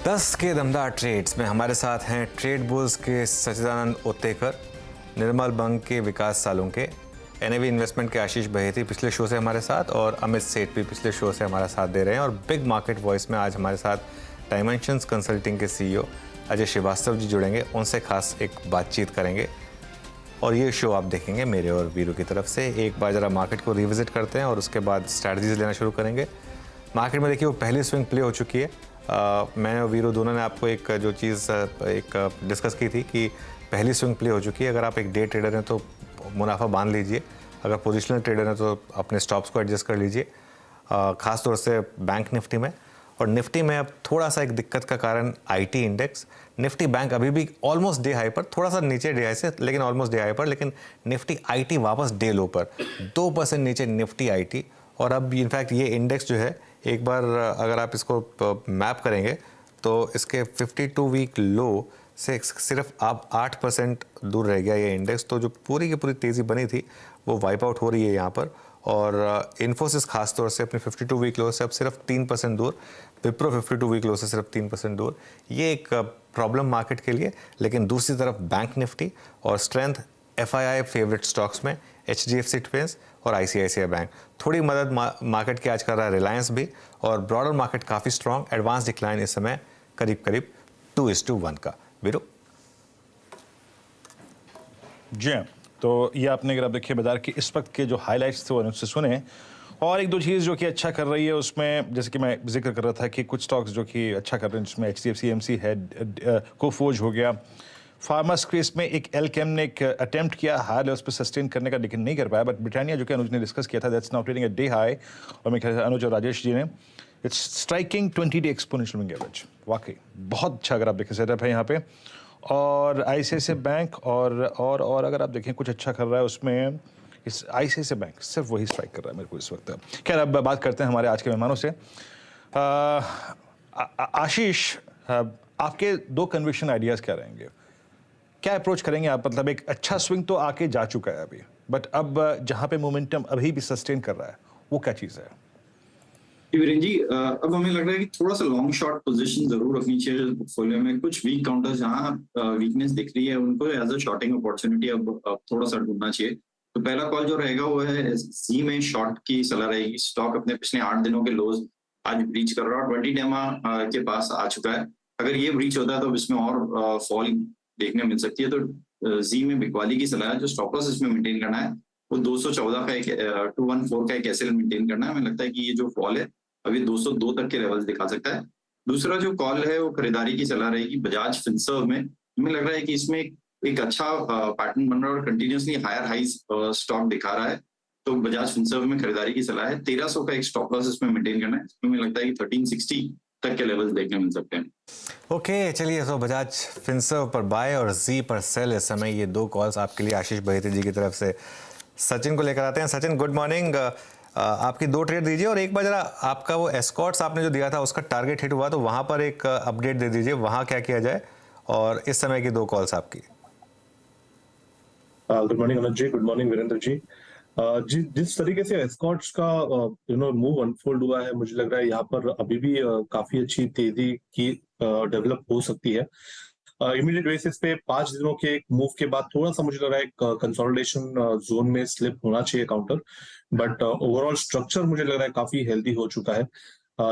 10 के दमदार ट्रेड्स में हमारे साथ हैं ट्रेड बुल्स के सच्चिदानंद ओत्तेकर, निर्मल बंग के विकास सालुंके, एनएवी इन्वेस्टमेंट के आशीष बहेती पिछले शो से हमारे साथ और अमित सेठ भी पिछले शो से हमारा साथ दे रहे हैं। और बिग मार्केट वॉइस में आज हमारे साथ डायमेंशंस कंसल्टिंग के सीईओ अजय श्रीवास्तव जी जुड़ेंगे, उनसे खास एक बातचीत करेंगे। और ये शो आप देखेंगे मेरे और वीरू की तरफ से। एक बार ज़रा मार्केट को रिविजिट करते हैं और उसके बाद स्ट्रैटेजीज लेना शुरू करेंगे। मार्केट में देखिए वो पहली स्विंग प्ले हो चुकी है। मैंने और वीरू दोनों ने आपको एक जो चीज़ एक डिस्कस की थी कि पहली स्विंग प्ले हो चुकी है। अगर आप एक डे ट्रेडर हैं तो मुनाफा बांध लीजिए, अगर पोजिशनल ट्रेडर हैं तो अपने स्टॉप्स को एडजस्ट कर लीजिए, ख़ास तौर से बैंक निफ्टी में। और निफ्टी में अब थोड़ा सा एक दिक्कत का कारण आईटी इंडेक्स, निफ्टी बैंक अभी भी ऑलमोस्ट डे हाई पर, थोड़ा सा नीचे डे हाई से लेकिन ऑलमोस्ट डे हाई पर, लेकिन निफ्टी आईटी वापस डे लो पर 2% नीचे निफ्टी आईटी। और अब इनफैक्ट ये इंडेक्स जो है एक बार अगर आप इसको मैप करेंगे तो इसके 52 वीक लो से सिर्फ आप 8% दूर रह गया ये इंडेक्स। तो जो पूरी की पूरी तेज़ी बनी थी वो वाइप आउट हो रही है यहाँ पर। और इन्फोसिस खास तौर से अपने 52 वीक लो से अब सिर्फ 3% दूर, विप्रो 52 वीक लो से सिर्फ 3% दूर। ये एक प्रॉब्लम मार्केट के लिए। लेकिन दूसरी तरफ बैंक निफ्टी और स्ट्रेंथ एफआईआई फेवरेट स्टॉक्स में एचडीएफसी ट्विंस और आईसीआईसीआई बैंक। थोड़ी मदद मार्केट की आज कर रहा है रिलायंस भी। और ब्रॉडर मार्केट काफ़ी स्ट्रॉन्ग, एडवांस डिक्लाइन इस समय करीब करीब 2:1 का। वीरू जी हाँ, तो ये आपने अगर आप देखिए बाजार के इस वक्त के जो हाइलाइट्स थे उनसे सुने। और एक दो चीज़ जो कि अच्छा कर रही है उसमें, जैसे कि मैं जिक्र कर रहा था कि कुछ स्टॉक्स जो कि अच्छा कर रहे हैं, जिसमें एचडीएफसी एमसी है, कोफोर्ज हो गया। फार्मा स्पेस में एक एलकेम ने एक अटेम्प्ट किया हाई लेवल्स पे सस्टेन करने का, लेकिन नहीं कर पाया। बट ब्रिटानिया जो कि अनुज ने डिस्कस किया था, that's now trading at day high. और मैं कह अनुज और राजेश जी ने it's striking 20 day exponential moving average. वाकई बहुत अच्छा अगर आप देखें सेटअप है यहाँ पे। और आईसीआईसीआई बैंक और अगर आप देखें कुछ अच्छा कर रहा है उसमें, इस आईसीआईसीआई बैंक सिर्फ वही स्ट्राइक कर रहा है मेरे को इस वक्त। खैर अब बात करते हैं हमारे आज के मेहमानों से। आशीष, आपके दो कन्विक्शन आइडियाज़ क्या रहेंगे? क्या अप्रोच करेंगे आप? मतलब एक अच्छा स्विंग तो आके जा चुका है अभी, बट अब जहां पे मोमेंटम अभी भी सस्टेन कर रहा है वो क्या चीज है? वीरेन जी, अब हमें लग रहा है कि थोड़ा सा लॉन्ग शॉर्ट पोजीशन जरूर रखनी चाहिए पोर्टफोलियो में। कुछ वीक काउंटर्स जहां वीकनेस दिख रही है उनको एज अ शॉर्टिंग अपॉर्चुनिटी अब थोड़ा सा ढूंढना चाहिए। तो पहला कॉल जो रहेगा वो है सी में शॉर्ट की सलाह रहेगी। स्टॉक अपने पिछले 8 दिनों के लोज आज ब्रीच कर रहा है और 20 डेमा के पास आ चुका है। अगर ये ब्रीच होता है तो इसमें और फॉल देखने मिल सकती है। तो जी में बिकवाली की सलाह है। जो स्टॉप लॉस इसमें मेंटेन करना है वो 214 का एक 214 का एक एसएल मेंटेन करना है। हमें लगता है कि ये जो फॉल है अभी 202 तक के लेवल्स दिखा सकता है। दूसरा जो कॉल है वो खरीदारी की सलाह रहेगी बजाज फिनसर्व में। हमें लग रहा है कि इसमें एक अच्छा पैटर्न बन रहा है और कंटिन्यूसली हायर हाइज स्टॉक दिखा रहा है। तो बजाज फिनसर्व में खरीदारी की सलाह है। 1300 का एक स्टॉप लॉस इसमें मेंटेन करना है। हमें लगता है कि 1360 तक के लेवल्स देखने मिल सकते हैं। ओके, चलिए तो बजाज फिनसर्व पर बाय और जी पर सेल इस समय, ये दो कॉल्स आपके लिए आशीष बहेती जी की तरफ से। सचिन को लेकर आते हैं। Sachin, good morning. आपकी दो ट्रेड दीजिए और एक बार जरा आपका वो एस्कॉर्ट्स आपने जो दिया था उसका टारगेट हिट हुआ तो वहां पर एक अपडेट दे दीजिए, वहां क्या किया जाए। और इस समय की दो कॉल्स आपकी। गुड मॉर्निंग अनुज जी, गुड मॉर्निंग वीरेंद्र जी। जिस तरीके से एस्कॉर्ट्स का मूव अनफोल्ड हुआ है, मुझे लग रहा है यहाँ पर अभी भी काफी अच्छी तेजी की डेवलप हो सकती है। इमीडिएट बेसिस पे 5 दिनों के एक मूव के बाद थोड़ा सा मुझे लग रहा है कंसोलिडेशन जोन में स्लिप होना चाहिए काउंटर। बट ओवरऑल स्ट्रक्चर मुझे लग रहा है काफी हेल्दी हो चुका है।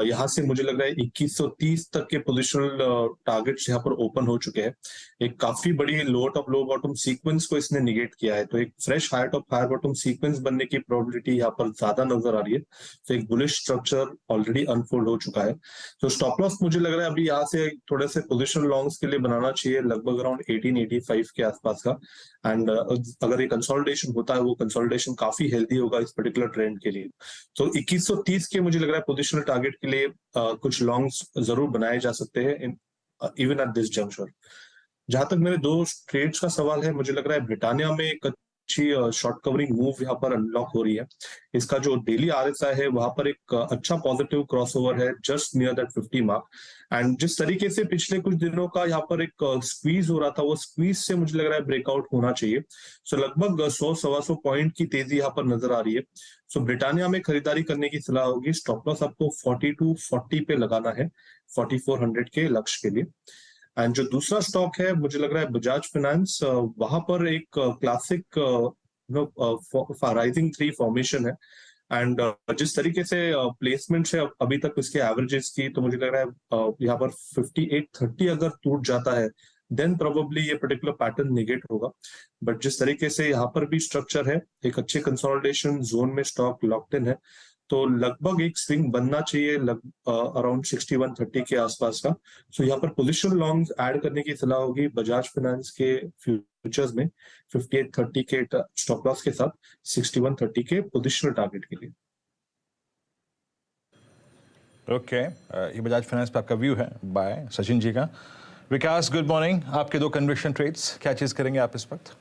यहाँ से मुझे लग रहा है 2130 तक के पोजिशनल टारगेट्स यहाँ पर ओपन हो चुके हैं। एक काफी बड़ी low top low bottom sequence को इसने निगेट किया है, तो एक fresh higher top higher bottom sequence बनने की प्रोबेबिलिटी यहाँ पर ज्यादा नजर आ रही है। तो एक बुलिश स्ट्रक्चर ऑलरेडी अनफोल्ड हो चुका है। तो स्टॉप लॉस मुझे लग रहा है अभी यहाँ से थोड़े से पोजिशनल लॉन्ग्स के लिए बनाना चाहिए लगभग अराउंड 1885 के आसपास का। एंड अगर ये कंसोलिडेशन होता है वो कंसोलिडेशन काफी हेल्दी होगा इस पर्टिकुलर ट्रेंड के लिए। तो 2130 के मुझे लग रहा है पोजिशनल टारगेट के लिए कुछ लॉन्ग्स जरूर बनाए जा सकते हैं इवन एट दिस जंक्शन। जहां तक मेरे दो ट्रेड्स का सवाल है, मुझे लग रहा है ब्रिटानिया में एक अच्छी शॉर्ट कवरिंग मूव यहाँ पर अनलॉक हो रही है। इसका जो डेली आरएसआई है वहां पर एक अच्छा पॉजिटिव क्रॉसओवर है just near that 50 mark. And जिस तरीके से पिछले कुछ दिनों का यहाँ पर एक स्क्वीज हो रहा था, वो स्क्वीज से मुझे लग रहा है ब्रेकआउट होना चाहिए। सो लगभग 100-125 पॉइंट की तेजी यहाँ पर नजर आ रही है। सो ब्रिटानिया में खरीदारी करने की सलाह होगी। स्टॉप लॉस आपको 4240 पे लगाना है, 4400 के लक्ष्य के लिए। एंड जो दूसरा स्टॉक है मुझे लग रहा है बजाज फाइनेंस, वहां पर एक क्लासिक राइजिंग थ्री फॉर्मेशन है। एंड जिस तरीके से प्लेसमेंट है अभी तक उसके एवरेजेस की, तो मुझे लग रहा है यहाँ पर 5830 अगर टूट जाता है देन प्रोबेबली ये पर्टिकुलर पैटर्न निगेट होगा। बट जिस तरीके से यहाँ पर भी स्ट्रक्चर है, एक अच्छे कंसोलिडेशन जोन में स्टॉक लॉक्ड इन है, तो लगभग एक स्विंग बनना चाहिए अराउंड 6130 के आसपास का। सो यहाँ पर पोजिशन लॉन्ग ऐड करने की सलाह होगी बजाज फाइनेंस के फ्यूचर्स में 5830 के स्टॉप लॉस के साथ 6130 के पोजिशनल टारगेट के लिए। ओके, ये बजाज फाइनेंस पे आपका व्यू है बाय सचिन जी का। विकास, गुड मॉर्निंग। आपके दो कन्विक्शन ट्रेड्स, क्या चीज करेंगे आप इस वक्त?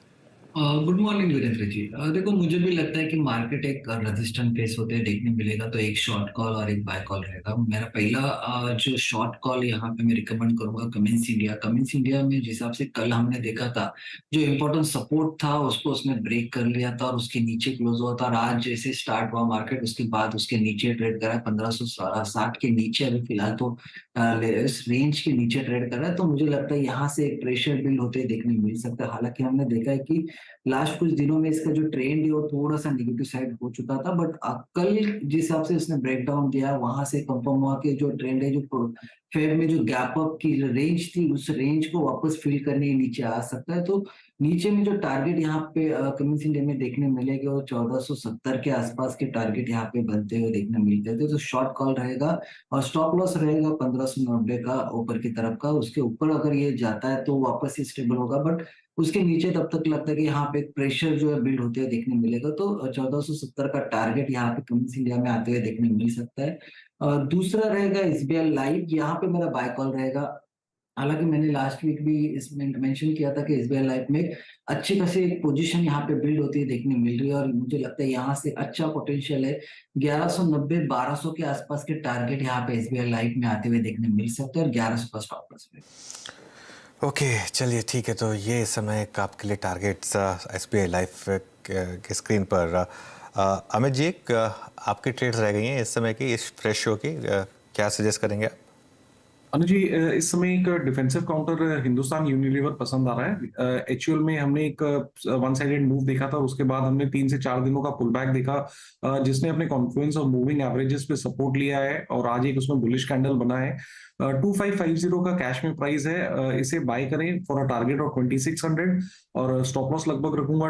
Good morning Virendra ji. देखो, मुझे भी लगता है कि मार्केट एक रेजिस्टेंट फेस होते हैं देखने मिलेगा, तो एक शॉर्ट कॉल और एक बाय कॉल रहेगा। मेरा पहला जो शॉर्ट कॉल यहाँ पे मैं रिकमेंड करूंगा कमिंस इंडिया। कमिंस इंडिया में जिस हिसाब से कल हमने देखा था, जो इम्पोर्टेंट सपोर्ट था उसको उसने ब्रेक कर लिया था और उसके नीचे क्लोज हुआ था। और आज जैसे स्टार्ट हुआ मार्केट, उसके बाद उसके नीचे ट्रेड करा है 1560 के नीचे। अभी फिलहाल तो इस रेंज के नीचे ट्रेड कर रहा है, तो मुझे लगता है यहाँ से एक प्रेशर बिल्ड होते देखने मिल सकता है। हालांकि हमने देखा है कि लास्ट कुछ दिनों में इसका जो ट्रेंड है वो थोड़ा सा नेगेटिव साइड हो चुका था, बट कल जिस हिसाब से उसने ब्रेक डाउन दिया, वहां से कंफर्म हुआ कि जो ट्रेंड है, जो फेब में जो गैप अप की रेंज थी, उस रेंज को वापस फिल करने नीचे आ सकता है। तो नीचे में जो टारगेट यहाँ पे कमिंस इंडिया में देखने मिलेगा वो 1470 के आसपास के टारगेट यहाँ पे बनते हुए देखने मिलते थे। तो शॉर्ट कॉल रहेगा और स्टॉप लॉस रहेगा 1590 का ऊपर की तरफ का। उसके ऊपर अगर ये जाता है तो वापस ही स्टेबल होगा, बट उसके नीचे तब तक लगता है कि यहाँ पे प्रेशर जो है बिल्ड होते हुए देखने मिलेगा। तो 1470 का टारगेट यहाँ पे कमिंस इंडिया में आते हुए देखने मिल सकता है। दूसरा रहेगा एसबीआई लाइफ, यहाँ पे मेरा बाय कॉल रहेगा। हालांकि मैंने लास्ट वीक भी इसमें मेंशन किया था कि एसबीआई लाइफ में अच्छी खासी एक पोजीशन यहाँ पे बिल्ड होती है देखने मिल रही है, और मुझे लगता है यहाँ से अच्छा पोटेंशियल है। 1190-1200 के आसपास के टारगेट यहाँ पे एसबीआई लाइफ में आते हुए देखने मिल सकते हैं, और 1100 का स्टॉप लॉस है। ओके, चलिए ठीक है। तो ये इस समय आपके लिए टारगेट्स एसबीआई लाइफ के स्क्रीन पर। अमित जी, आपकी ट्रेड्स रह गई हैं इस समय की, इस फ्रेश शो की, क्या सजेस्ट करेंगे आप? अनुज जी, इस समय एक डिफेंसिव काउंटर हिंदुस्तान यूनिलीवर पसंद आ रहा है। एचयूएल में हमने एक वन साइडेड मूव देखा था, उसके बाद हमने 3 से 4 दिनों का पुल बैक देखा, जिसने अपने कॉन्फ्लुएंस और मूविंग एवरेजेस पे सपोर्ट लिया है, और आज एक उसमें बुलिश कैंडल बना है। 2550 का कैश में प्राइस है, इसे बाय करें फॉर अ टारगेट ऑफ 2600, और स्टॉप लॉस लगभग रखूंगा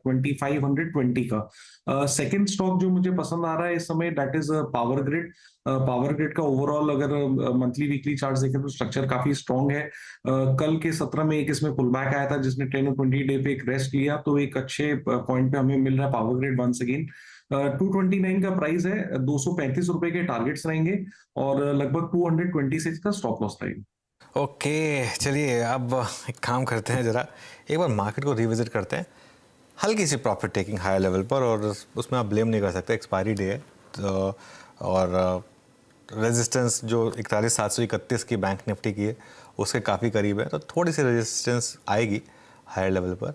2520 का। सेकंड स्टॉक जो मुझे पसंद आ रहा है इस समय, that is power grid. Power grid का ओवरऑल अगर मंथली वीकली चार्ट देखें तो स्ट्रक्चर काफी स्ट्रॉन्ग है। कल के 17 में एक इसमें पुल बैक आया था जिसने 10 और 20 डे पे एक रेस्ट लिया, तो एक अच्छे पॉइंट पे हमें मिल रहा है पावर ग्रिड वंस अगेन। 229 का प्राइस है, 235 रुपए के टारगेट्स रहेंगे, और लगभग 226 का स्टॉप लॉस रहेगा। ओके, चलिए अब एक काम करते हैं, जरा एक बार मार्केट को रिविजिट करते हैं। हल्की सी प्रॉफिट टेकिंग हाई लेवल पर, और उसमें आप ब्लेम नहीं कर सकते, एक्सपायरी डे है तो। और रेजिस्टेंस जो 41,731 की बैंक निफ्टी की है उसके काफ़ी करीब है, तो थोड़ी सी रेजिस्टेंस आएगी हायर लेवल पर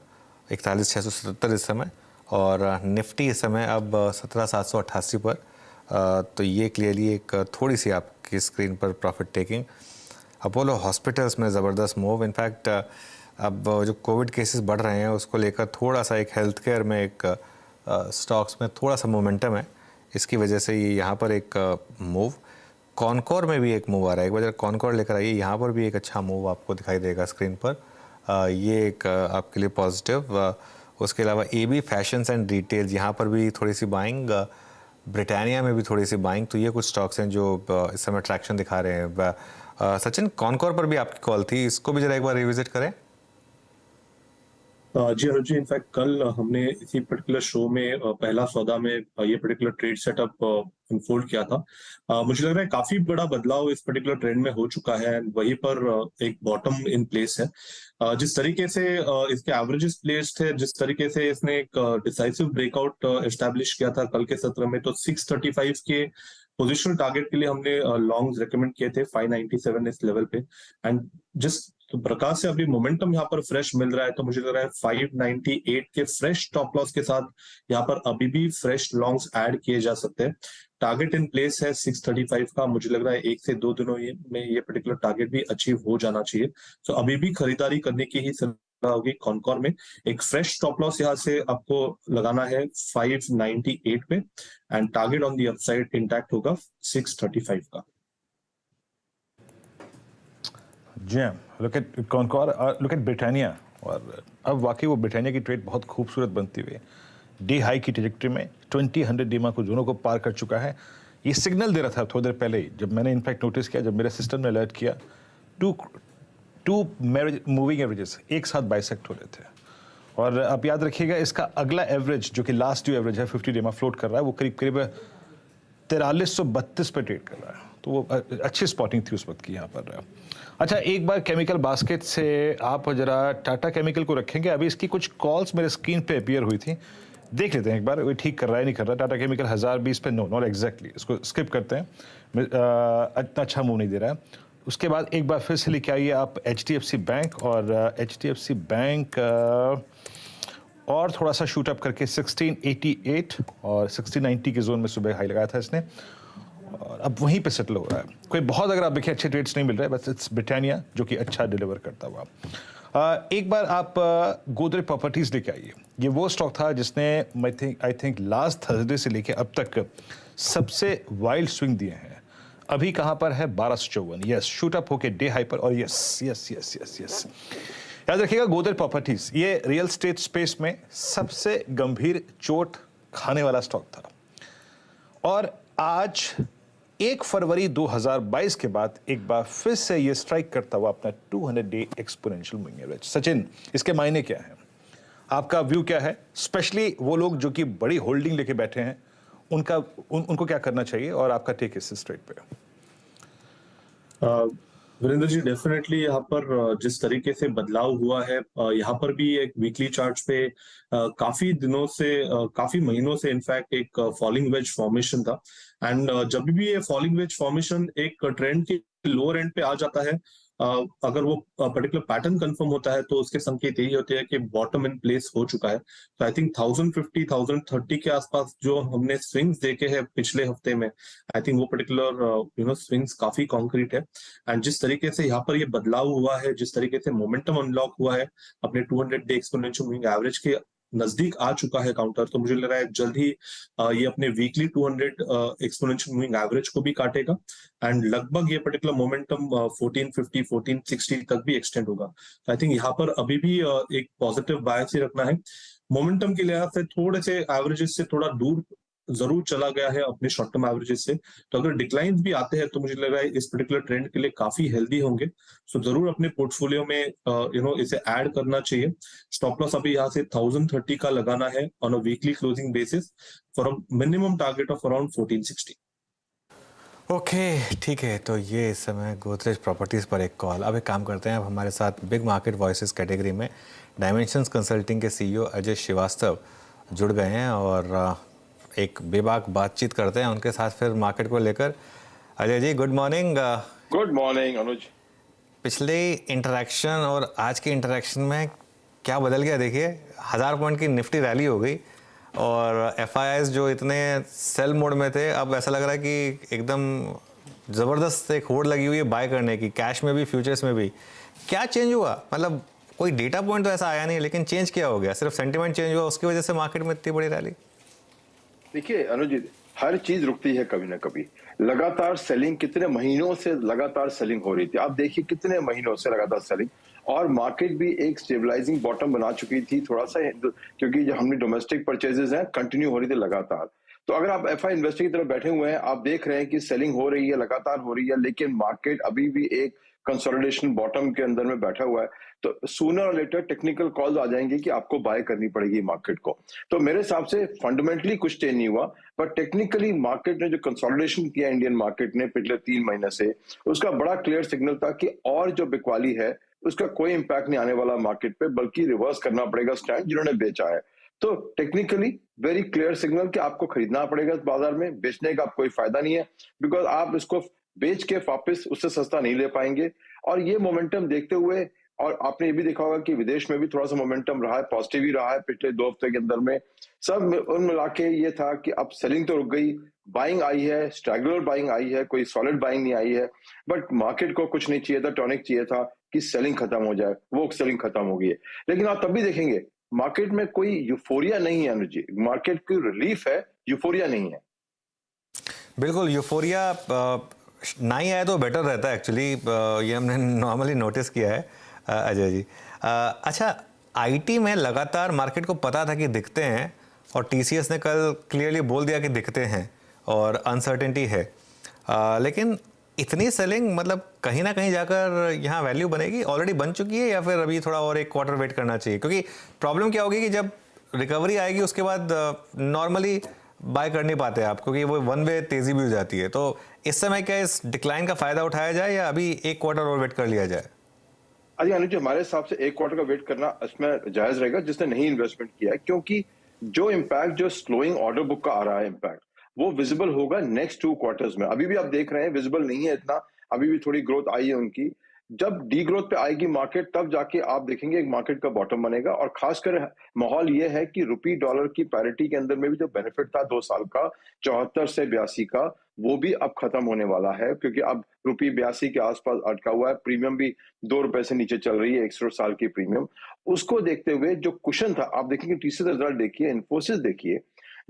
41,677 इस समय, और निफ्टी इस समय अब 17,788 पर। तो ये क्लियरली एक थोड़ी सी आपकी स्क्रीन पर प्रॉफिट टेकिंग। अपोलो हॉस्पिटल्स में ज़बरदस्त मूव। इनफैक्ट अब जो कोविड केसेस बढ़ रहे हैं उसको लेकर थोड़ा सा एक हेल्थ केयर में एक स्टॉक्स में थोड़ा सा मोमेंटम है, इसकी वजह से ये यहाँ पर एक मूव। कॉनकोर में भी एक मूव आ रहा है, एक बार कॉनकोर लेकर आइए, यहाँ पर भी एक अच्छा मूव आपको दिखाई देगा स्क्रीन पर। ये एक आपके लिए पॉजिटिव। उसके अलावा एबी फैशंस एंड रिटेल, यहाँ पर भी थोड़ी सी बाइंग, ब्रिटानिया में भी थोड़ी सी बाइंग। तो ये कुछ स्टॉक्स हैं जो इस समय ट्रैक्शन दिखा रहे हैं। सचिन, कॉनकोर पर भी आपकी कॉल थी, इसको भी जरा एक बार रिविजिट करें। जी अनुज जी, इनफैक्ट कल हमने इसी पर्टिकुलर शो में पहला सौदा में ये पर्टिकुलर ट्रेड सेटअप अनफोल्ड किया था। मुझे लग रहा है काफी बड़ा बदलाव इस पर्टिकुलर ट्रेंड में हो चुका है। वहीं पर एक बॉटम इन प्लेस है। जिस तरीके से इसके एवरेजेस प्लेस्ड थे, जिस तरीके से इसने एक डिसाइसिव ब्रेकआउट एस्टैब्लिश किया था कल के सत्र में, तो 635 के पोजिशनल टारगेट के लिए हमने लॉन्ग्स रेकमेंड किए थे 597 इस लेवल पे। एंड जिस प्रकार से अभी मोमेंटम यहाँ पर फ्रेश मिल रहा है, तो मुझे लग रहा है 598 के फ्रेश स्टॉप लॉस के साथ यहाँ पर अभी भी फ्रेश लॉन्ग्स ऐड किए जा सकते हैं। टारगेट इन प्लेस है 635 का। मुझे लग रहा है 1 से 2 दिनों में ये पर्टिकुलर टारगेट भी अचीव हो जाना चाहिए। तो अभी भी खरीदारी करने की ही सलाह होगी कॉनकॉर में। एक फ्रेश स्टॉप लॉस यहाँ से आपको लगाना है 598 पे, and target on the upside intact होगा 635 का। जी, look at Concor, look at Britannia. और अब वाकई वो ब्रिटानिया की ट्रेड बहुत खूबसूरत बनती हुई है। डे हाई की ट्रेजेक्ट्री में 20-100 डीमा को दोनों को पार कर चुका है। ये सिग्नल दे रहा था थोड़ी देर पहले ही, जब मैंने इनफैक्ट नोटिस किया, जब मेरे सिस्टम ने अलर्ट किया, टू मूविंग एवरेजेस एक साथ बाइसेक्ट हो रहे थे। और अब याद रखिएगा, इसका अगला एवरेज जो कि लास्ट ड्यू एवरेज है 50 डीमा फ्लोट कर रहा है, वो करीब करीब 4332 पे ट्रेड कर रहा है। तो वो अच्छी स्पॉटिंग थी उस वक्त की यहाँ पर। अच्छा, एक बार केमिकल बास्केट से आप जरा टाटा केमिकल को रखेंगे। अभी इसकी कुछ कॉल्स मेरे स्क्रीन पे अपीयर हुई थी, देख लेते हैं एक बार वो ठीक कर रहा है नहीं कर रहा। टाटा केमिकल 1020 पे नो, नॉट एग्जैक्टली, इसको स्किप करते हैं, इतना अच्छा मूव नहीं दे रहा है। उसके बाद एक बार फिर से लेके आइए आप HDFC बैंक, और HDFC बैंक और थोड़ा सा शूट अप करके 1688 और 1690 के जोन में सुबह हाई लगाया था इसने, और अब वहीं पे सेटल हो रहा है। कोई बहुत अगर आप देखिए अच्छे ट्रेड्स नहीं मिल रहे, बस इट्स ब्रिटानिया जो कि अच्छा डिलीवर करता हुआ। एक बार आप गोदरेज प्रॉपर्टीज लेके आइए। ये वो स्टॉक था जिसने आई थिंक लास्ट थर्सडे से लेके अब तक सबसे वाइल्ड स्विंग दिए हैं। अभी कहां पर है? 1254। यस, शूट अप होके डे हाई पर, और yes yes yes yes yes. याद रखिएगा, गोदरेज प्रॉपर्टीज ये रियल स्टेट स्पेस में सबसे गंभीर चोट खाने वाला स्टॉक था, और आज 1 फरवरी 2022 के बाद एक बार फिर से ये स्ट्राइक करता हुआ अपना 200 day exponential moving average. Sachin, इसके मायने क्या है? आपका व्यू क्या है? स्पेशली वो लोग जो कि बड़ी होल्डिंग लेके बैठे हैं, उनको क्या करना चाहिए, और आपका टेक इस ट्रेड पे? वीरेंद्र जी, डेफिनेटली यहाँ पर जिस तरीके से बदलाव हुआ है, यहाँ पर भी एक वीकली चार्ट्स पे काफी दिनों से, काफी महीनों से इनफैक्ट एक फॉलिंग वेज फॉर्मेशन था। एंड जब भी ये फॉलिंग वेज फॉर्मेशन एक ट्रेंड के लोअर एंड पे आ जाता है, अगर वो पर्टिकुलर पैटर्न कंफर्म होता है, तो उसके संकेत यही होते हैं कि बॉटम इन प्लेस हो चुका है। तो आई थिंक 1050 1030 के आसपास जो हमने स्विंग्स देखे हैं पिछले हफ्ते में, आई थिंक वो पर्टिकुलर स्विंग्स काफी कॉन्क्रीट है। एंड जिस तरीके से यहाँ पर ये बदलाव हुआ है, जिस तरीके से मोमेंटम अनलॉक हुआ है, अपने 200 डे एक्सपोनेंशियल मूविंग एवरेज के नजदीक आ चुका है काउंटर, तो मुझे लग रहा है जल्द ही ये अपने वीकली 200 एक्सपोनेंशियल मूविंग एवरेज को भी काटेगा, एंड लगभग ये पर्टिकुलर मोमेंटम 1450 1460 तक भी एक्सटेंड होगा। आई थिंक यहाँ पर अभी भी एक पॉजिटिव बायस ही रखना है। मोमेंटम के लिहाज से थोड़े से एवरेजेस से थोड़ा दूर जरूर चला गया है अपने शॉर्ट टर्म एवरेजेस से, तो अगर डिक्लाइन भी आते हैं तो मुझे लग रहा है इस पर्टिकुलर ट्रेंड के लिए काफी हेल्दी होंगे। सो जरूर अपने पोर्टफोलियो में इसे ऐड करना चाहिए। स्टॉप लॉस अभी यहाँ से 1030 का लगाना है on a weekly closing basis for a minimum target of around 1460। Okay, ठीक है। तो ये इस समय गोदरेज प्रॉपर्टीज़ पर एक कॉल। अब एक काम करते हैं, अब हमारे साथ बिग मार्केट वॉइसेस कैटेगरी में डायमेंशंस कंसल्टिंग के CEO अजय श्रीवास्तव जुड़ गए हैं, और एक बेबाक बातचीत करते हैं उनके साथ फिर मार्केट को लेकर। Ajay ji, good morning. Good morning अनुज। पिछले इंटरेक्शन और आज के इंटरेक्शन में क्या बदल गया? देखिए, 1000 पॉइंट की निफ्टी रैली हो गई, और FIIs जो इतने सेल मोड में थे, अब ऐसा लग रहा है कि एकदम ज़बरदस्त एक होड़ लगी हुई है बाय करने की, कैश में भी फ्यूचर्स में भी। क्या चेंज हुआ? मतलब कोई डेटा पॉइंट तो ऐसा आया नहीं, लेकिन चेंज क्या हो गया? सिर्फ सेंटिमेंट चेंज हुआ, उसकी वजह से मार्केट में इतनी बड़ी रैली? देखिए अनुज, हर चीज रुकती है कभी ना कभी। लगातार सेलिंग, कितने महीनों से लगातार सेलिंग हो रही थी, आप देखिए कितने महीनों से लगातार सेलिंग, और मार्केट भी एक स्टेबलाइजिंग बॉटम बना चुकी थी थोड़ा सा, क्योंकि जो हमने डोमेस्टिक परचेजेस हैं कंटिन्यू हो रही थी लगातार। तो अगर आप एफआई इन्वेस्टर की तरफ बैठे हुए हैं, आप देख रहे हैं कि सेलिंग हो रही है, लगातार हो रही है, लेकिन मार्केट अभी भी एक कंसोलिडेशन बॉटम के अंदर में बैठा हुआ है, तो सूनर और लेटर टेक्निकल कॉल्स आ जाएंगे कि आपको बाय करनी पड़ेगी मार्केट को। तो मेरे हिसाब से फंडामेंटली कुछ चेंज नहीं हुआ, पर टेक्निकली मार्केट ने जो कंसोलिडेशन किया इंडियन मार्केट ने पिछले 3 महीने से, उसका बड़ा क्लियर सिग्नल था कि और जो बिकवाली है उसका कोई इंपैक्ट नहीं आने वाला मार्केट पे, बल्कि रिवर्स करना पड़ेगा स्टैंड जिन्होंने बेचा है। तो टेक्निकली वेरी क्लियर सिग्नल कि आपको खरीदना पड़ेगा इस बाजार में, बेचने का कोई फायदा नहीं है, बिकॉज आप इसको बेच के वापस उससे सस्ता नहीं ले पाएंगे। और ये मोमेंटम देखते हुए, और आपने ये भी देखा होगा कि विदेश में भी थोड़ा सा मोमेंटम रहा है, पॉजिटिव ही रहा है पिछले 2 हफ्ते के अंदर में। सब उन मिला के ये था कि अब सेलिंग तो रुक गई, बाइंग आई है, स्ट्रैगुलर बाइंग आई है, कोई सॉलिड बाइंग नहीं आई है, बट मार्केट को कुछ नहीं चाहिए था, टॉनिक चाहिए था कि सेलिंग खत्म हो जाए, वो सेलिंग खत्म हो गई है। लेकिन आप तब भी देखेंगे मार्केट में कोई यूफोरिया नहीं है अनुज जी, मार्केट की रिलीफ है, यूफोरिया नहीं है। बिल्कुल, यूफोरिया नहीं आया तो बेटर रहता है एक्चुअली, ये हमने नॉर्मली नोटिस किया है अजय जी। अच्छा, आईटी में लगातार मार्केट को पता था कि दिखते हैं, और टीसीएस ने कल क्लियरली बोल दिया कि दिखते हैं और अनसर्टेनिटी है, लेकिन इतनी सेलिंग मतलब कहीं ना कहीं जाकर यहाँ वैल्यू बनेगी, ऑलरेडी बन चुकी है, या फिर अभी थोड़ा और एक क्वार्टर वेट करना चाहिए? क्योंकि प्रॉब्लम क्या होगी कि जब रिकवरी आएगी उसके बाद नॉर्मली बाय कर नहीं पाते आप, क्योंकि वो वन वे तेजी भी हो जाती है। तो इस समय क्या इस डिक्लाइन का फायदा उठाया जाए, या अभी एक क्वार्टर और वेट कर लिया जाए? अरे अनुज, हमारे हिसाब से एक क्वार्टर का वेट करना इसमें जायज रहेगा जिसने नहीं इन्वेस्टमेंट किया है, क्योंकि जो इम्पैक्ट जो स्लोइंग ऑर्डर बुक का आ रहा है इम्पैक्ट, वो विजिबल होगा नेक्स्ट 2 क्वार्टर्स में। अभी भी आप देख रहे हैं विजिबल नहीं है इतना, अभी भी थोड़ी ग्रोथ आई है उनकी। जब डी ग्रोथ पे आएगी मार्केट, तब जाके आप देखेंगे एक मार्केट का बॉटम बनेगा। और खासकर माहौल ये है कि रुपी डॉलर की पैरिटी के अंदर में भी जो बेनिफिट था 2 साल का 74 से 82 का, वो भी अब खत्म होने वाला है, क्योंकि अब रुपी 82 के आसपास अटका हुआ है। प्रीमियम भी 2 रुपए से नीचे चल रही है, 100 साल की प्रीमियम। उसको देखते हुए जो कुशन था, आप देखेंगे टीसीएस रिजल्ट देखिए, इन्फोसिस देखिए,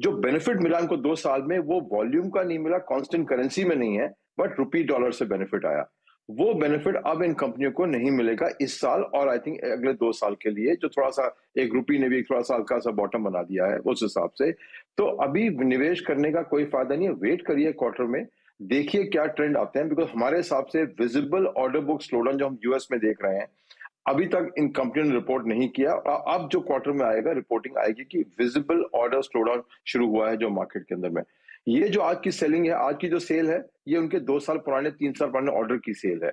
जो बेनिफिट मिला इनको 2 साल में, वो वॉल्यूम का नहीं मिला, कांस्टेंट करेंसी में नहीं है, बट रुपी डॉलर से बेनिफिट आया। वो बेनिफिट अब इन कंपनियों को नहीं मिलेगा इस साल, और आई थिंक अगले 2 साल के लिए, जो थोड़ा सा एक रुपी ने भी एक थोड़ा सा हल्का सा बॉटम बना दिया है उस हिसाब से। तो अभी निवेश करने का कोई फायदा नहीं है, वेट करिए क्वार्टर में, देखिए क्या ट्रेंड आते हैं। बिकॉज हमारे हिसाब से विजिबल ऑर्डर बुक स्लोडाउन जो हम यूएस में देख रहे हैं, अभी तक इन कंपनियों ने रिपोर्ट नहीं किया। अब जो क्वार्टर में आएगा रिपोर्टिंग आएगी कि विजिबल ऑर्डर स्लोडाउन शुरू हुआ है जो मार्केट के अंदर में। ये जो आज की सेलिंग है, आज की जो सेल है, ये उनके 2 साल पुराने 3 साल पुराने ऑर्डर की सेल है।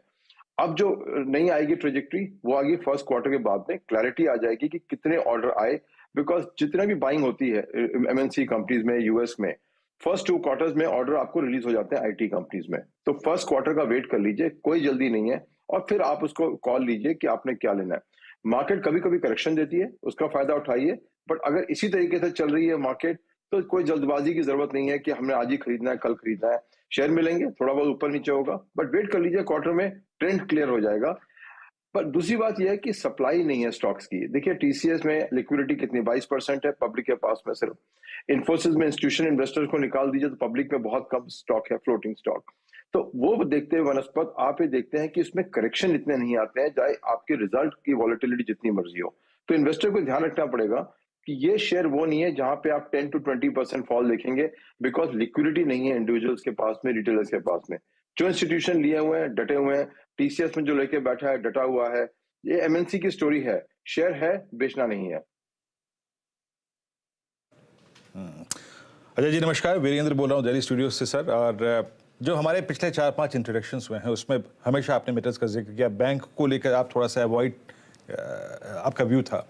अब जो नहीं आएगी ट्रेजेक्टरी, वो आएगी फर्स्ट क्वार्टर के बाद में, क्लैरिटी आ जाएगी कि कितने ऑर्डर आए। बिकॉज जितने भी बाइंग होती है एमएनसी कंपनीज में यूएस में, फर्स्ट 2 क्वार्टर्स में ऑर्डर आपको रिलीज हो जाते हैं आईटी कंपनीज में। तो फर्स्ट क्वार्टर का वेट कर लीजिए, कोई जल्दी नहीं है, और फिर आप उसको कॉल लीजिए कि आपने क्या लेना है। मार्केट कभी कभी करेक्शन देती है, उसका फायदा उठाइए, बट अगर इसी तरीके से चल रही है मार्केट, तो कोई जल्दबाजी की जरूरत नहीं है कि हमने आज ही खरीदना है, कल खरीदना है। शेयर मिलेंगे, थोड़ा बहुत ऊपर नीचे होगा, बट वेट कर लीजिए, क्वार्टर में ट्रेंड क्लियर हो जाएगा। पर दूसरी बात यह है कि सप्लाई नहीं है स्टॉक्स की। देखिए टीसीएस में लिक्विडिटी कितनी 22% है पब्लिक के पास में सिर्फ। इन्फोसिस में इंस्टीट्यूशन इन्वेस्टर्स को निकाल दीजिए तो पब्लिक में बहुत कम स्टॉक है, फ्लोटिंग स्टॉक। तो वो देखते हुए वनस्पत आप ये देखते हैं कि इसमें करेक्शन इतने नहीं आते हैं, चाहे आपके रिजल्ट की वॉलेटिलिटी जितनी मर्जी हो। तो इन्वेस्टर को ध्यान रखना पड़ेगा कि ये शेयर वो नहीं है जहां पे आप 10 to 20% फॉल देखेंगे, बिकॉज लिक्विडिटी नहीं है इंडिविजुअल्स के पास में, रिटेलर्स के पास में। जो इंस्टीट्यूशन लिए हुए हैं, डटे हुए हैं, टीसीएस में जो लेके बैठा है, डटा हुआ है, ये एमएनसी की स्टोरी है, शेयर है, बेचना नहीं है। अजय जी नमस्कार, वीरेंद्र बोल रहा हूँ दिल्ली स्टूडियो से सर। और जो हमारे पिछले 4-5 इंट्रोडक्शंस हुए हैं उसमें हमेशा आपने मेटल्स का जिक्र किया, बैंक को लेकर आप थोड़ा सा अवॉइड, आपका व्यू था।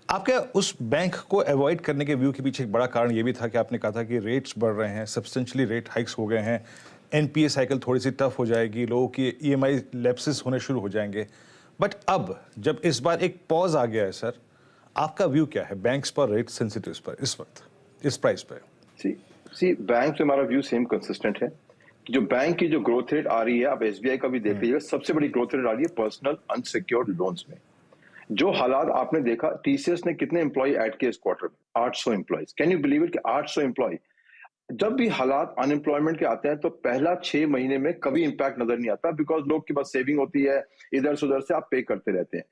आपके उस बैंक को अवॉइड करने के व्यू के पीछे एक बड़ा कारण ये भी था कि आपने कहा था कि रेट्स बढ़ रहे हैं, सब्सटेंशियली रेट हाइक्स हो गए हैं, एनपीए साइकिल थोड़ी सी टफ हो जाएगी, लोगों की ईएमआई लैप्सेस होने शुरू हो जाएंगे। बट अब जब इस बार एक पॉज आ गया है सर, आपका व्यू क्या है बैंक्स पर, रेट सेंसिटिव्स पर इस वक्त, इस प्राइस पर? सी बैंक से हमारा व्यू सेम कंसिस्टेंट है। जो बैंक की जो ग्रोथ रेट आ रही है, आप एसबीआई का भी देख लीजिएगा, सबसे बड़ी ग्रोथ रेट आ रही है पर्सनल अनसिक्योर्ड लोन्स में। जो हालात आपने देखा, टीसीएस ने कितने एम्प्लॉय ऐड किए इस क्वार्टर में? 800 employees. Can you believe it कि 800 एम्प्लॉय। जब भी हालात अनएम्प्लॉयमेंट के आते हैं तो पहला 6 महीने में कभी इंपैक्ट नजर नहीं आता, बिकॉज लोग के पास सेविंग होती है, इधर से उधर से आप पे करते रहते हैं।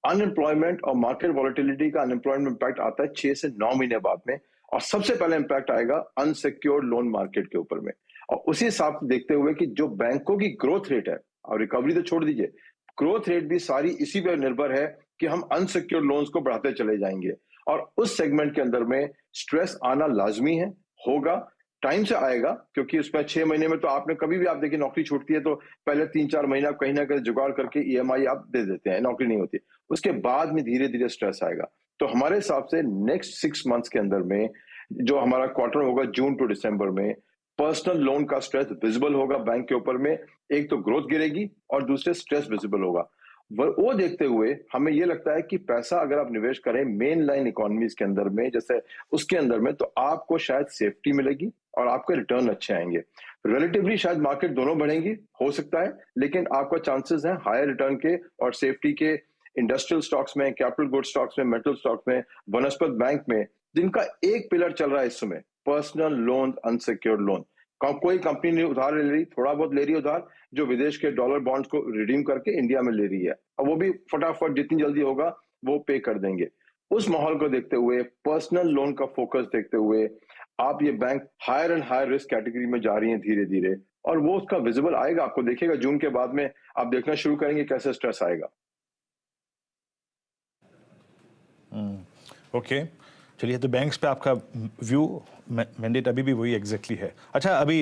अनएम्प्लॉयमेंट और मार्केट वॉलेटिलिटी का अनएम्प्लॉयमेंट इंपैक्ट आता है 6 से 9 महीने बाद में। और सबसे पहला इंपैक्ट आएगा अनसिक्योर्ड लोन मार्केट के ऊपर में। और उसी हिसाब से देखते हुए कि जो बैंकों की ग्रोथ रेट है, और रिकवरी तो छोड़ दीजिए, ग्रोथ रेट भी सारी इसी पर निर्भर है कि हम अनसिक्योर्ड लोन्स को बढ़ाते चले जाएंगे। और उस सेगमेंट के अंदर में स्ट्रेस आना लाजमी है, होगा, टाइम से आएगा, क्योंकि उसमें 6 महीने में तो आपने कभी भी आप देखिए नौकरी छूटती है तो पहले 3-4 महीना कहीं ना कहीं जुगाड़ करके ईएमआई आप दे देते हैं, नौकरी नहीं होती, उसके बाद में धीरे धीरे स्ट्रेस आएगा। तो हमारे हिसाब से नेक्स्ट 6 मंथ्स के अंदर में जो हमारा क्वार्टर होगा जून टू दिसंबर में, पर्सनल लोन का स्ट्रेस विजिबल होगा बैंक के ऊपर में। एक तो ग्रोथ गिरेगी और दूसरे स्ट्रेस विजिबल होगा। वो देखते हुए हमें ये लगता है कि पैसा अगर आप निवेश करें मेन लाइन इकोनॉमीज के अंदर में, जैसे उसके अंदर में, तो आपको शायद सेफ्टी मिलेगी और आपके रिटर्न अच्छे आएंगे। रिलेटिवली शायद मार्केट दोनों बढ़ेंगी, हो सकता है, लेकिन आपका चांसेस हैं हायर रिटर्न के और सेफ्टी के इंडस्ट्रियल स्टॉक्स में, कैपिटल गुड स्टॉक्स में, मेटल स्टॉक्स में, वनस्पत बैंक में, जिनका एक पिलर चल रहा है इस समय, पर्सनल लोन, अनसिक्योर्ड लोन। कोई कंपनी नहीं उधार ले रही, थोड़ा बहुत ले रही है उधार, जो विदेश के डॉलर बॉन्ड्स को रिडीम करके इंडिया में ले रही है, और वो भी फटाफट जितनी जल्दी होगा वो पे कर देंगे। उस माहौल को देखते हुए, पर्सनल लोन का फोकस देखते हुए, आप ये bank higher and higher risk category में जा रही हैं धीरे धीरे, और वो उसका विजिबल आएगा, आपको देखिएगा जून के बाद में आप देखना शुरू करेंगे कैसे स्ट्रेस आएगा। ओके, चलिए, तो बैंक्स पे आपका व्यू, मैंडेट अभी भी वही एग्जैक्टली है। अच्छा, अभी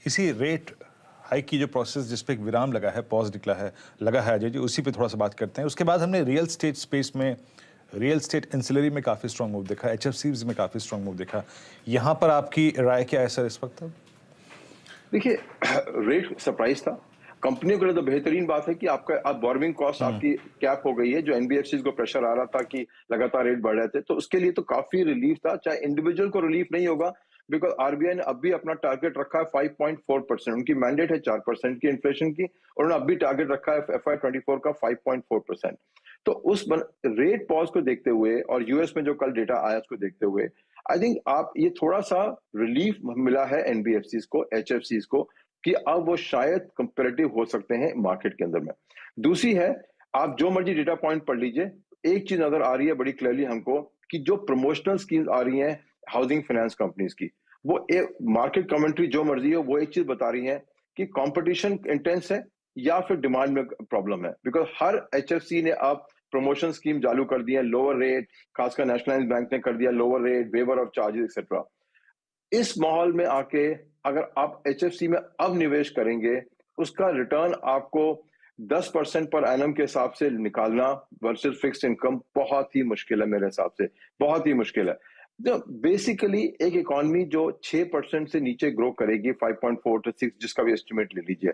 इसी रेट हाइक की जो प्रोसेस जिस पे एक विराम लगा है, पॉज लगा है अजय जी, उसी पे थोड़ा सा बात करते हैं। उसके बाद हमने रियल एस्टेट स्पेस में, रियल एस्टेट एंसिलरी में काफ़ी स्ट्रॉन्ग मूव देखा, एचएफसीज में काफ़ी स्ट्रॉन्ग मूव देखा। यहाँ पर आपकी राय क्या है सर इस वक्त? देखिए, रेट सरप्राइज था कंपनियों के लिए। तो बेहतरीन बात है कि आप बोरोइंग कॉस्ट आपकी कैप हो गई है, जो एनबीएफसीज को प्रेशर आ रहा था कि लगातार रेट बढ़ रहे थे, तो उसके लिए तो काफी रिलीफ था। चाहे इंडिविजुअल को रिलीफ नहीं होगा, बिकॉज आरबीआई ने अब भी अपना टारगेट रखा है 5.4%, उनकी मैंडेट है 4% की इन्फ्लेशन की, और उन्होंने अब भी टारगेट रखा है FY24 का 5.4%। तो उस रेट पॉज को देखते हुए और यूएस में जो कल डेटा आया उसको देखते हुए, आई थिंक आप ये थोड़ा सा रिलीफ मिला है एनबीएफसीज को, एचएफसीज को, कि अब वो शायद कंपैरेटिव हो सकते हैं मार्केट के अंदर में। दूसरी है, आप जो मर्जी डेटा पॉइंट पढ़ लीजिए, एक चीज नजर आ रही है बड़ी क्लियरली हमको, कि जो प्रमोशनल स्कीम्स आ रही हैं हाउसिंग फाइनेंस कंपनीज की, वो एक मार्केट कमेंट्री जो मर्जी हो, वो एक चीज बता रही है कि कंपटीशन इंटेंस है या फिर डिमांड में प्रॉब्लम है। बिकॉज हर एचएफसी ने अब प्रमोशन स्कीम चालू कर दी है, लोअर रेट, खासकर नेशनलाइज्ड बैंक ने कर दिया lower rate, waiver of charges etcetera. इस माहौल में आके अगर आप एचएफसी में अब निवेश करेंगे, उसका रिटर्न आपको 10% पर एनम के हिसाब से निकालना वर्सेस फिक्स्ड इनकम बहुत ही मुश्किल है, मेरे हिसाब से बहुत ही मुश्किल है। तो बेसिकली एक इकॉनमी जो 6% से नीचे ग्रो करेगी, 5.4 to 6 जिसका भी एस्टिमेट ले लीजिए,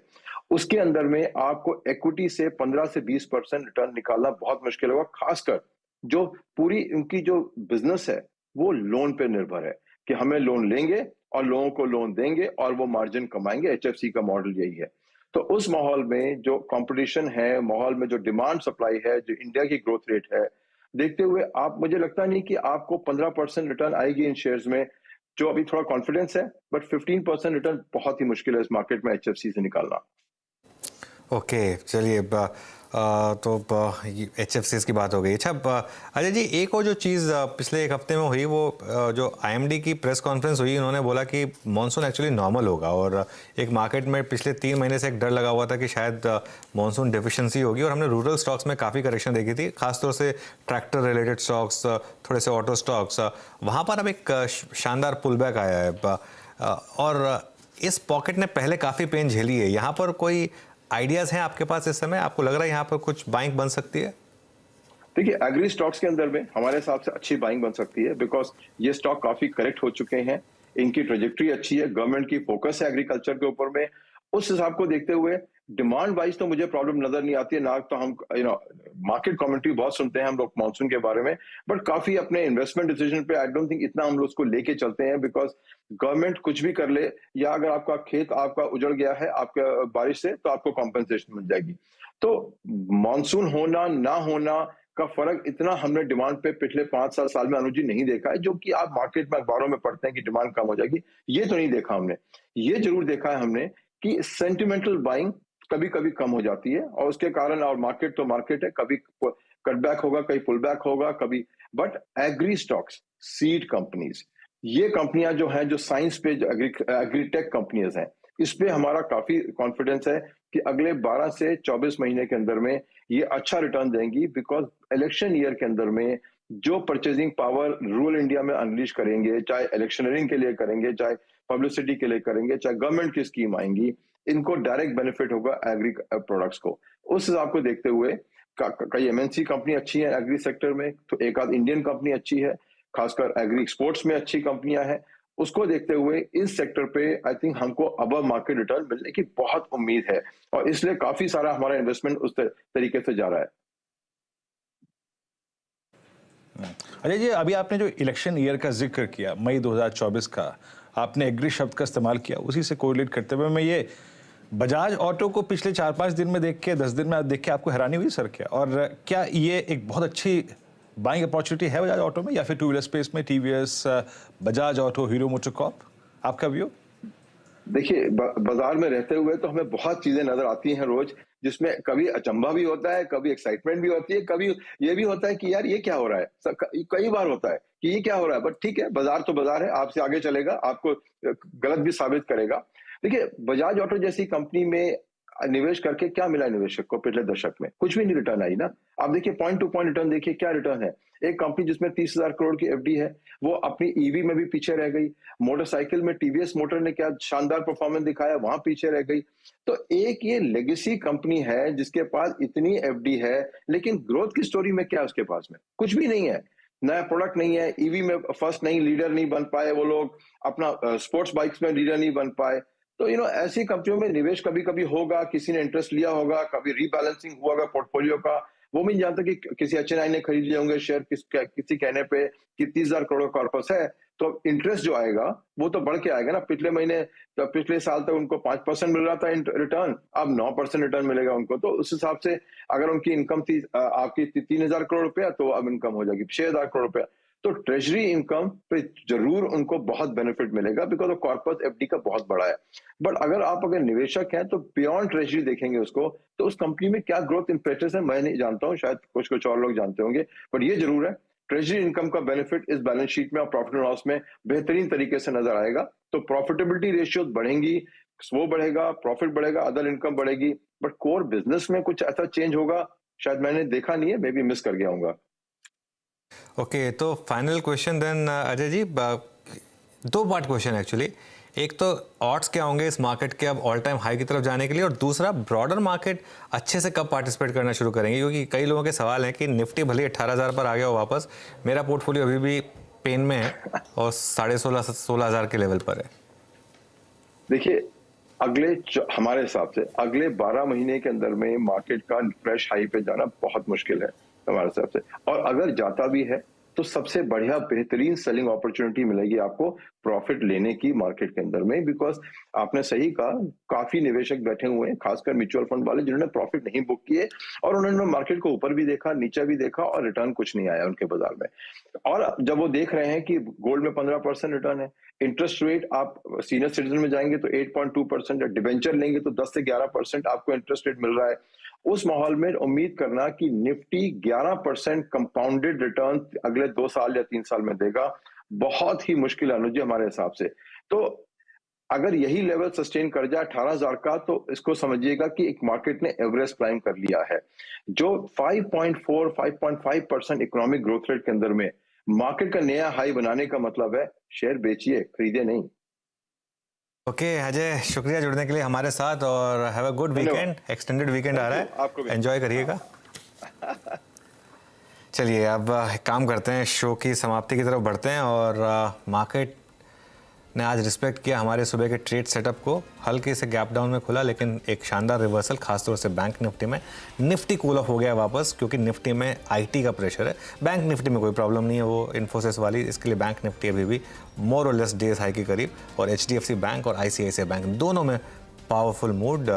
उसके अंदर में आपको इक्विटी से 15 से 20% रिटर्न निकालना बहुत मुश्किल होगा। खासकर जो पूरी उनकी जो बिजनेस है वो लोन पे निर्भर है, कि हमें लोन लेंगे और लोगों को लोन देंगे और वो मार्जिन कमाएंगे। एचएफसी का मॉडल यही है। तो उस माहौल में जो कंपटीशन है, माहौल में जो डिमांड सप्लाई है, जो इंडिया की ग्रोथ रेट है, देखते हुए आप, मुझे लगता नहीं कि आपको 15% रिटर्न आएगी इन शेयर्स में, जो अभी थोड़ा कॉन्फिडेंस है, बट 15% रिटर्न बहुत ही मुश्किल है इस मार्केट में एचएफसी से निकालना। ओके, चलिए, तो एचएफसीज की बात हो गई। अच्छा अजय जी, एक और जो चीज़ पिछले एक हफ्ते में हुई, वो जो आईएमडी की प्रेस कॉन्फ्रेंस हुई, उन्होंने बोला कि मॉनसून एक्चुअली नॉर्मल होगा, और एक मार्केट में पिछले 3 महीने से एक डर लगा हुआ था कि शायद मॉनसून डेफिशिएंसी होगी, और हमने रूरल स्टॉक्स में काफ़ी करेक्शन देखी थी, खासतौर से ट्रैक्टर रिलेटेड स्टॉक्स, थोड़े से ऑटो स्टॉक्स, वहाँ पर अब एक शानदार पुल बैक आया है, और इस पॉकेट ने पहले काफ़ी पेन झेली है। यहाँ पर कोई आइडियाज हैं आपके पास इस समय? आपको लग रहा है यहाँ पर कुछ बाइंग बन सकती है? देखिए, एग्री स्टॉक्स के अंदर में हमारे हिसाब से अच्छी बाइंग बन सकती है, बिकॉज ये स्टॉक काफी करेक्ट हो चुके हैं, इनकी ट्रेजेक्ट्री अच्छी है, गवर्नमेंट की फोकस है एग्रीकल्चर के ऊपर में। उस हिसाब को देखते हुए डिमांड वाइज तो मुझे प्रॉब्लम नजर नहीं आती है ना। तो हम मार्केट कमेंट्री बहुत सुनते हैं हम लोग मॉनसून के बारे में, बट काफी अपने इन्वेस्टमेंट डिसीजन पे आई डोंट थिंक इतना हम लोग उसको लेके चलते हैं, बिकॉज गवर्नमेंट कुछ भी कर ले, या अगर आपका खेत आपका उजड़ गया है आपके बारिश से, तो आपको कॉम्पेंसेशन मिल जाएगी। तो मॉनसून होना ना होना का फर्क इतना हमने डिमांड पे पिछले 5 साल में अनुजी नहीं देखा है, जो कि आप मार्केट में अखबारों में पढ़ते हैं कि डिमांड कम हो जाएगी, ये तो नहीं देखा हमने। ये जरूर देखा है हमने कि सेंटिमेंटल बाइंग कभी कभी कम हो जाती है, और उसके कारण, और मार्केट तो मार्केट है, कभी कटबैक होगा, कहीं पुल बैक होगा, कभी, but agri stocks, seed companies, ये कंपनियां जो हैं, जो साइंस पे एग्रीटेक कंपनियां हैं, इस पे हमारा काफी कॉन्फिडेंस है कि अगले 12 से 24 महीने के अंदर में ये अच्छा रिटर्न देंगी, बिकॉज इलेक्शन ईयर के अंदर में जो परचेजिंग पावर रूरल इंडिया में अनलीश करेंगे, चाहे इलेक्शनरिंग के लिए करेंगे, चाहे पब्लिसिटी के लिए करेंगे, चाहे गवर्नमेंट की स्कीम आएंगी, इनको डायरेक्ट बेनिफिट होगा एग्री प्रोडक्ट्स को। उस हिसाब को देखते हुए कई एमएनसी कंपनी अच्छी है एग्री सेक्टर में, तो एक आध इंडियन कंपनी अच्छी है, खासकर एग्री एक्सपोर्ट्स में अच्छी कंपनियां हैं। उसको देखते हुए इस सेक्टर पे आई थिंक हमको अबव मार्केट रिटर्न मिलने की बहुत उम्मीद है, और इसलिए काफी सारा हमारा इन्वेस्टमेंट उस तरीके से जा रहा है। अजय जी, अभी आपने जो इलेक्शन ईयर का जिक्र किया, मई 2024 का, आपने एग्री शब्द का इस्तेमाल किया, उसी से कोरिलेट करते हुए मैं ये बजाज ऑटो को पिछले 4-5 दिन में देख के, 10 दिन में देख के आपको हैरानी हुई सर क्या? और क्या ये एक बहुत अच्छी बाइंग अपॉर्चुनिटी है बजाज ऑटो में, या फिर टू व्हीलर स्पेस में TVS, Bajaj auto, hero MotoCorp? आपका व्यू? देखिए, बाजार में रहते हुए तो हमें बहुत चीजें नजर आती हैं रोज, जिसमें कभी अचंभा भी होता है, कभी एक्साइटमेंट भी होती है, कभी ये भी होता है कि यार ये क्या हो रहा है। कई बार होता है कि ये क्या हो रहा है, बट ठीक है, बाजार तो बाजार है, आपसे आगे चलेगा, आपको गलत भी साबित करेगा। देखिए, बजाज ऑटो जैसी कंपनी में निवेश करके क्या मिला निवेशक को पिछले दशक में? कुछ भी नहीं रिटर्न आई ना। आप देखिए, पॉइंट टू पॉइंट रिटर्न देखिए, क्या रिटर्न है। एक कंपनी जिसमें 30,000 करोड़ की एफडी है, वो अपनी ईवी में भी पीछे रह गई। मोटरसाइकिल में टीवीएस मोटर ने क्या शानदार परफॉर्मेंस दिखाया, वहां पीछे रह गई। तो एक ये लेगेसी कंपनी है जिसके पास इतनी एफडी है, लेकिन ग्रोथ की स्टोरी में क्या है उसके पास में? कुछ भी नहीं है, नया प्रोडक्ट नहीं है, ईवी में फर्स्ट नहीं, लीडर नहीं बन पाए वो लोग, अपना स्पोर्ट्स बाइक्स में लीडर नहीं बन पाए। तो ऐसी कंपनियों में निवेश कभी कभी होगा, किसी ने इंटरेस्ट लिया होगा, कभी रीबैलेंसिंग हुआ होगा पोर्टफोलियो का, वो भी नहीं जानता कि किसी HNI ने खरीद लिए होंगे शेयर किसी कहने पे कि 30,000 करोड़ कॉर्पस है, तो इंटरेस्ट जो आएगा वो तो बढ़ के आएगा ना। पिछले साल तक उनको 5% मिल रहा था रिटर्न, अब 9% रिटर्न मिलेगा उनको। तो उस हिसाब से अगर उनकी इनकम थी आपकी 3,000 करोड़ रुपया, तो अब इनकम हो जाएगी 6,000 करोड़ रुपया। तो ट्रेजरी इनकम पे जरूर उनको बहुत बेनिफिट मिलेगा, बिकॉज कॉर्पस एफडी का बहुत बड़ा है। बट अगर निवेशक हैं तो बियॉन्ड ट्रेजरी देखेंगे उसको, तो उस कंपनी में क्या ग्रोथ इंपेटस है मैं नहीं जानता हूं, शायद कुछ और लोग जानते होंगे। बट ये जरूर है, ट्रेजरी इनकम का बेनिफिट इस बैलेंस शीट में और प्रॉफिट एंड लॉस में बेहतरीन तरीके से नजर आएगा। तो प्रॉफिटेबिलिटी रेशियो बढ़ेंगी, वो बढ़ेगा, प्रॉफिट बढ़ेगा, अदर इनकम बढ़ेगी। बट कोर बिजनेस में कुछ ऐसा चेंज होगा शायद मैंने देखा नहीं है, मे बी मिस कर गया हूँ। ओके, तो final question then Ajay ji, 2 part question actually. एक तो ऑड्स क्या होंगे इस मार्केट के अब ऑल टाइम हाई की तरफ जाने के लिए, और दूसरा ब्रॉडर मार्केट अच्छे से कब पार्टिसिपेट करना शुरू करेंगे, क्योंकि कई लोगों के सवाल हैं कि निफ्टी भले 18,000 पर आ गया हो वापस, मेरा पोर्टफोलियो अभी भी पेन में है और 16,500-16,000 के लेवल पर है। देखिए, हमारे हिसाब से अगले 12 महीने के अंदर में मार्केट का फ्रेश हाई पे जाना बहुत मुश्किल है हमारे हिसाब से, और अगर जाता भी है तो सबसे बढ़िया बेहतरीन सेलिंग अपॉर्चुनिटी मिलेगी आपको प्रॉफिट लेने की मार्केट के अंदर में। बिकॉज आपने सही कहा, काफी निवेशक बैठे हुए हैं, खासकर म्यूचुअल फंड वाले, जिन्होंने प्रॉफिट नहीं बुक किए, और उन्होंने मार्केट को ऊपर भी देखा, नीचे भी देखा, और रिटर्न कुछ नहीं आया उनके बाजार में। और जब वो देख रहे हैं कि गोल्ड में 15% रिटर्न है, इंटरेस्ट रेट आप सीनियर सिटीजन में जाएंगे तो 8.2% है, डिवेंचर लेंगे तो 10 से 11% आपको इंटरेस्ट रेट मिल रहा है। उस माहौल में उम्मीद करना कि निफ्टी 11% कंपाउंडेड रिटर्न अगले 2 साल या 3 साल में देगा, बहुत ही मुश्किल है अनुज हमारे हिसाब से। तो अगर यही लेवल सस्टेन कर जाए 18,000 का, तो इसको समझिएगा कि एक मार्केट ने एवरेज क्लाइम कर लिया है। जो 5.4-5.5% इकोनॉमिक ग्रोथ रेट के अंदर में मार्केट का नया हाई बनाने का मतलब है शेयर बेचिए, खरीदे नहीं। ओके अजय, शुक्रिया जुड़ने के लिए हमारे साथ, और have a good weekend. Extended weekend आ रहा है, एंजॉय करिएगा। चलिए अब काम करते हैं, शो की समाप्ति की तरफ बढ़ते हैं, और मार्केट ने आज रिस्पेक्ट किया हमारे सुबह के ट्रेड सेटअप को। हल्के से गैप डाउन में खुला, लेकिन एक शानदार रिवर्सल, खासतौर से बैंक निफ्टी में। निफ्टी कूल ऑफ हो गया वापस, क्योंकि निफ्टी में आईटी का प्रेशर है। बैंक निफ्टी में कोई प्रॉब्लम नहीं है, वो इन्फोसिस वाली, इसके लिए बैंक निफ्टी अभी भी मोर और लेस डेज हाई के करीब। और HDFC बैंक और ICICI बैंक दोनों में पावरफुल मूव।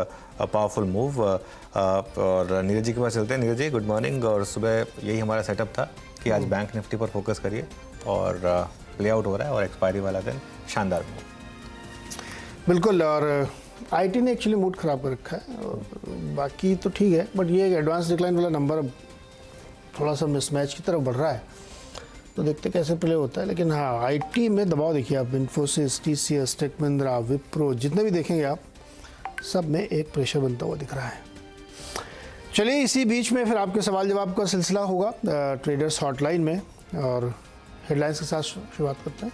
और नीरज जी के पास चलते हैं। Neeraj ji, good morning. और सुबह यही हमारा सेटअप था कि आज बैंक निफ्टी पर फोकस करिए, और प्ले आउट हो रहा है, और एक्सपायरी वाला दिन शानदार मूव। बिल्कुल, और आईटी ने एक्चुअली मूड ख़राब कर रखा है, और बाकी तो ठीक है, बट ये एक एडवांस डिक्लाइन वाला नंबर अब थोड़ा सा मिसमैच की तरफ बढ़ रहा है। तो देखते कैसे प्ले होता है। लेकिन हाँ, आईटी में दबाव देखिए आप, इन्फोसिस, टीसीएस, टेक महिंद्रा, विप्रो, जितने भी देखेंगे आप, सब में एक प्रेशर बनता हुआ दिख रहा है। चलिए इसी बीच में फिर आपके सवाल जवाब का सिलसिला होगा ट्रेडर्स हॉटलाइन में, और हेडलाइंस के साथ शुरुआत करते हैं।